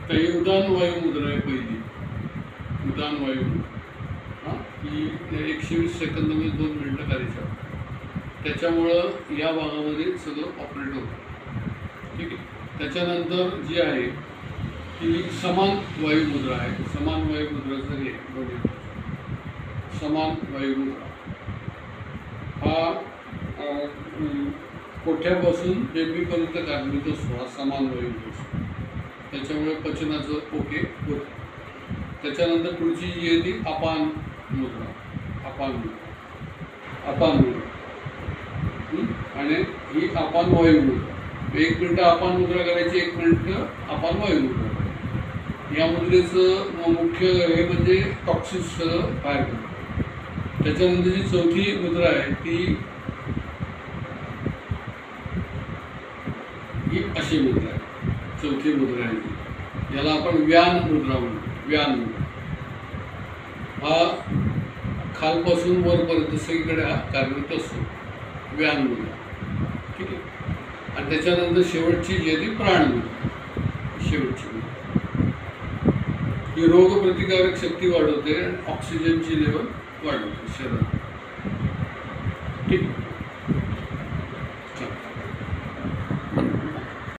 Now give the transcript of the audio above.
तर ही उदान वायू मुद्रा आहे पहिली, उदान वायू हां, ही 120 सेकंदामध्ये 2 मिनिटं करायची. त्याच्यामुळं या भागामध्ये सगळं ऑपरेट होतं. ठीक आहे. त्याच्यानंतर जी आहे ती समान वायू मुद्रा आहे. समान वायू मुद्राचं हे बघा, समान वायू मुद्रा हा कोठ्यापासून बेंबीपर्यंत कारणीभूत असतो. हा समान वायू असतो. त्याच्यामुळे पचनाचं ओके होतं. त्याच्यानंतर पुढची जी आहे ती अपान मुद्रा, अपान मुद्रा, अपान मुद्रा आणि ही अपान वायू मुद्रा. 1 मिनिट अपान मुद्रा करायची, 1 मिनिट अपान वायू मुद्रा करायची. या मुद्रेचं मुख्य हे म्हणजे टॉक्सिन्स बाहेर करतो. त्याच्यानंतर जी चौथी मुद्रा आहे ती ही अशी मुद्रा आहे. चौथी मुद्रा आहे ती, याला आपण व्यान मुद्रा म्हणतो. व्यान मुद्रा हा खालपासून वरपर्यंत सगळीकडे हा कारणीभूत असतो. व्यान मुद्रा. ठीक आहे. आणि त्याच्यानंतर शेवटची जी आहे ती प्राण मुद्रा. शेवटची मुद्रा ही रोगप्रतिकारक शक्ती वाढवते आणि ऑक्सिजनची लेवल वाढवते शरीरात.